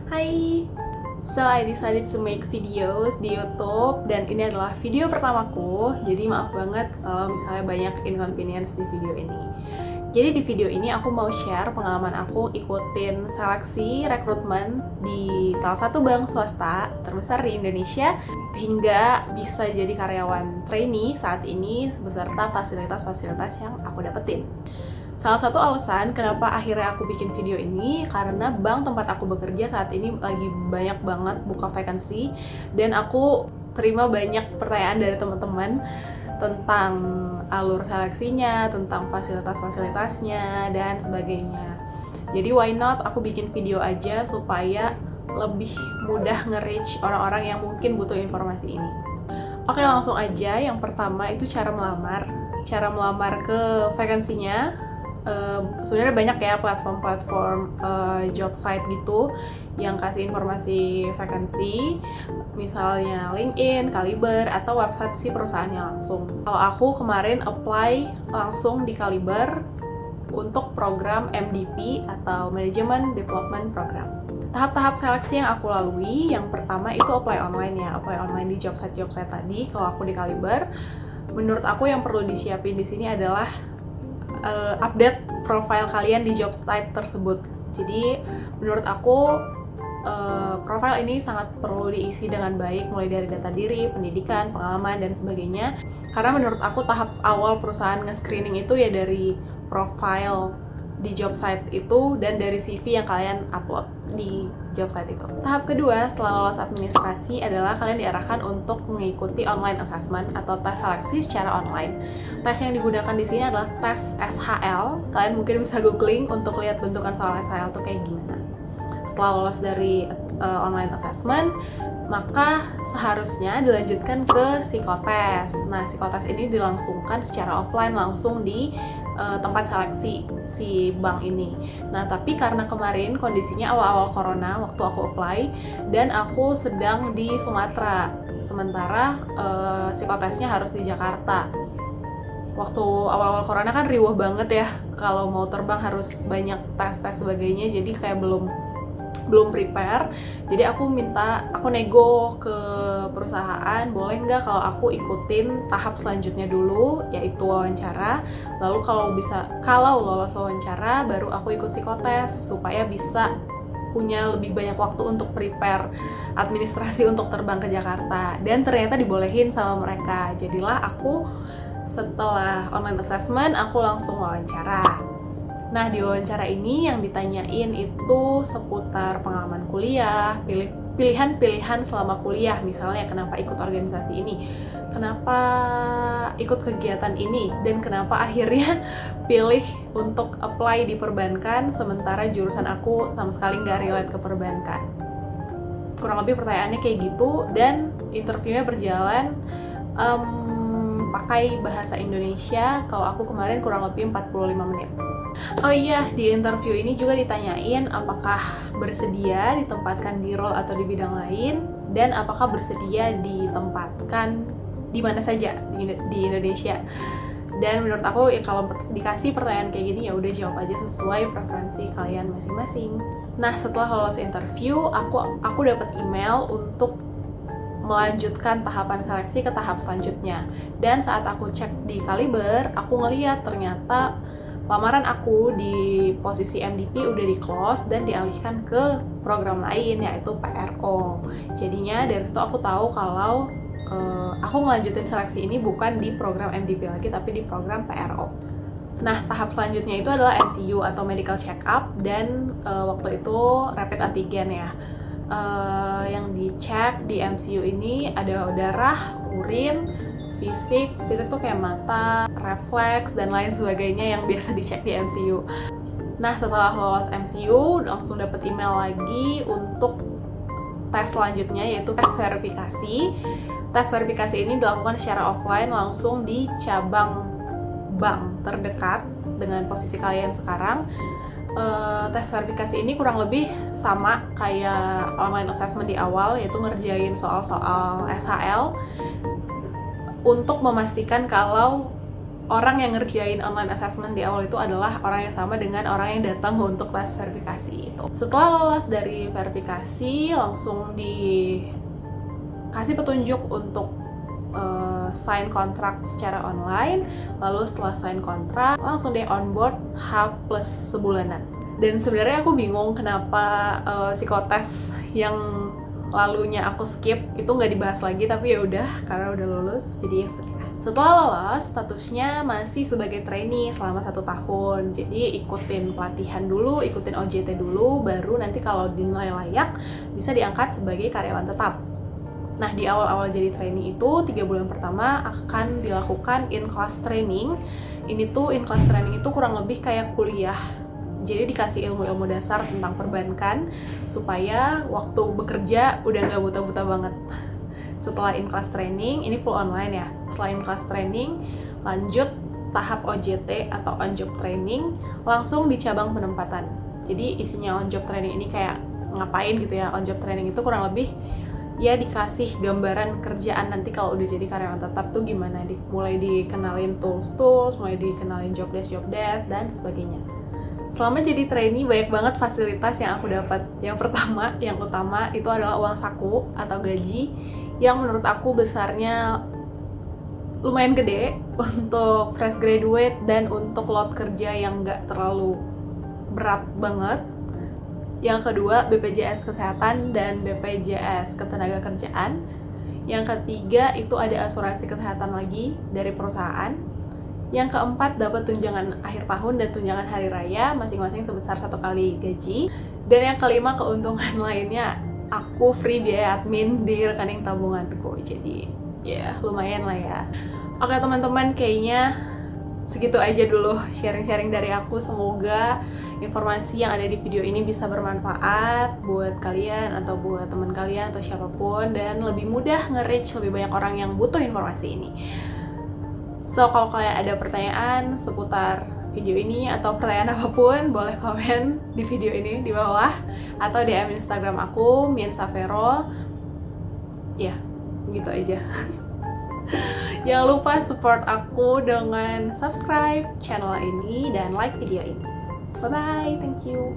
Hai, so I decided to make videos di YouTube dan ini adalah video pertamaku. Jadi maaf banget kalau misalnya banyak inconvenience di video ini. Jadi di video ini aku mau share pengalaman aku ikutin seleksi rekrutmen di salah satu bank swasta terbesar di Indonesia hingga bisa jadi karyawan trainee saat ini beserta fasilitas-fasilitas yang aku dapetin. Salah satu alasan kenapa akhirnya aku bikin video ini karena bank tempat aku bekerja saat ini lagi banyak banget buka vacancy dan aku terima banyak pertanyaan dari teman-teman tentang alur seleksinya, tentang fasilitas-fasilitasnya dan sebagainya. Jadi why not aku bikin video aja supaya lebih mudah nge-reach orang-orang yang mungkin butuh informasi ini. Oke, langsung aja. Yang pertama itu cara melamar. Cara melamar ke vacancy-nya. Sebenarnya banyak ya platform-platform job site gitu yang kasih informasi vacancy, misalnya LinkedIn, Kaliber, atau website si perusahaannya langsung. Kalau aku kemarin apply langsung di Kaliber untuk program MDP atau Management Development Program. Tahap-tahap seleksi yang aku lalui, yang pertama itu apply online ya, apply online di job site tadi. Kalau aku di Kaliber, menurut aku yang perlu disiapin di sini adalah update profile kalian di job site tersebut. Jadi menurut aku profile ini sangat perlu diisi dengan baik, mulai dari data diri, pendidikan, pengalaman, dan sebagainya. Karena menurut aku tahap awal perusahaan nge-screening itu ya dari profile di job site itu dan dari CV yang kalian upload di job site itu. Tahap kedua setelah lolos administrasi adalah kalian diarahkan untuk mengikuti online assessment atau tes seleksi secara online. Tes yang digunakan di sini adalah tes SHL. Kalian mungkin bisa googling untuk lihat bentukan soal SHL itu kayak gimana. Setelah lolos dari online assessment, maka seharusnya dilanjutkan ke psikotes. Nah, psikotes ini dilangsungkan secara offline langsung di tempat seleksi si bank ini. Nah, tapi karena kemarin kondisinya awal-awal corona waktu aku apply dan aku sedang di Sumatera, sementara psikotesnya harus di Jakarta. Waktu awal-awal corona kan riuh banget ya, kalau mau terbang harus banyak tes-tes sebagainya, jadi kayak belum prepare. Jadi aku nego ke perusahaan, boleh nggak kalau aku ikutin tahap selanjutnya dulu, yaitu wawancara. Lalu kalau lolos wawancara, baru aku ikut psikotes supaya bisa punya lebih banyak waktu untuk prepare administrasi untuk terbang ke Jakarta. Dan ternyata dibolehin sama mereka. Jadilah aku setelah online assessment, aku langsung wawancara. Nah, di wawancara ini yang ditanyain itu seputar pengalaman kuliah, pilihan-pilihan selama kuliah, misalnya kenapa ikut organisasi ini, kenapa ikut kegiatan ini, dan kenapa akhirnya pilih untuk apply di perbankan, sementara jurusan aku sama sekali nggak relate ke perbankan. Kurang lebih pertanyaannya kayak gitu, dan interviewnya berjalan pakai bahasa Indonesia. Kalau aku kemarin kurang lebih 45 menit. Oh iya, di interview ini juga ditanyain apakah bersedia ditempatkan di role atau di bidang lain, dan apakah bersedia ditempatkan di mana saja di Indonesia. Dan menurut aku ya kalau dikasih pertanyaan kayak gini ya udah jawab aja sesuai preferensi kalian masing-masing. Nah, setelah lolos interview, aku dapat email untuk melanjutkan tahapan seleksi ke tahap selanjutnya. Dan saat aku cek di Kaliber, aku ngeliat ternyata lamaran aku di posisi MDP udah di-close dan dialihkan ke program lain, yaitu PRO. Jadinya dari itu aku tahu kalau aku ngelanjutin seleksi ini bukan di program MDP lagi, tapi di program PRO. Nah, tahap selanjutnya itu adalah MCU atau Medical Check-up, dan waktu itu rapid antigen ya. Yang dicek di MCU ini ada darah, urin, fisik tuh kayak mata, refleks, dan lain sebagainya yang biasa dicek di MCU. Nah, setelah lolos MCU, langsung dapet email lagi untuk tes selanjutnya, yaitu tes verifikasi. Tes verifikasi ini dilakukan secara offline langsung di cabang bank terdekat dengan posisi kalian sekarang. Tes verifikasi ini kurang lebih sama kayak online assessment di awal, yaitu ngerjain soal-soal SHL untuk memastikan kalau orang yang ngerjain online assessment di awal itu adalah orang yang sama dengan orang yang datang untuk tes verifikasi itu. Setelah lolos dari verifikasi, langsung dikasih petunjuk untuk sign kontrak secara online. Lalu setelah sign kontrak, langsung deh on board H plus sebulanan. Dan sebenarnya aku bingung kenapa psikotes yang lalunya aku skip itu nggak dibahas lagi, tapi ya udah karena udah lulus jadi ya sudah. Setelah lolos, statusnya masih sebagai trainee selama 1 tahun. Jadi ikutin pelatihan dulu, ikutin OJT dulu, baru nanti kalau dinilai layak bisa diangkat sebagai karyawan tetap. Nah, di awal-awal jadi trainee itu 3 bulan pertama akan dilakukan in-class training. Ini tuh in-class training itu kurang lebih kayak kuliah. Jadi dikasih ilmu-ilmu dasar tentang perbankan supaya waktu bekerja udah nggak buta-buta banget. Setelah in-class training, ini full online ya. Setelah in-class training, lanjut tahap OJT atau on-job training, langsung di cabang penempatan. Jadi isinya on-job training ini kayak ngapain gitu ya. On-job training itu kurang lebih ya dikasih gambaran kerjaan nanti kalau udah jadi karyawan tetap tuh gimana. Mulai dikenalin tools-tools, mulai dikenalin job desk, dan sebagainya. Selama jadi trainee banyak banget fasilitas yang aku dapat. Yang pertama, yang utama itu adalah uang saku atau gaji yang menurut aku besarnya lumayan gede untuk fresh graduate dan untuk load kerja yang nggak terlalu berat banget. Yang kedua, BPJS Kesehatan dan BPJS Ketenagakerjaan. Yang ketiga, itu ada asuransi kesehatan lagi dari perusahaan. Yang keempat, dapat tunjangan akhir tahun dan tunjangan hari raya masing-masing sebesar 1 kali gaji. Dan yang kelima, keuntungan lainnya, aku free biaya admin di rekening tabunganku. Jadi ya lumayan lah ya. Oke teman-teman, kayaknya segitu aja dulu sharing-sharing dari aku. Semoga informasi yang ada di video ini bisa bermanfaat buat kalian atau buat teman kalian atau siapapun, dan lebih mudah nge-reach lebih banyak orang yang butuh informasi ini. So, kalau kalian ada pertanyaan seputar video ini atau pertanyaan apapun, boleh komen di video ini di bawah atau DM Instagram aku, miensavero. Ya, gitu aja. Jangan lupa support aku dengan subscribe channel ini dan like video ini. Bye-bye, thank you.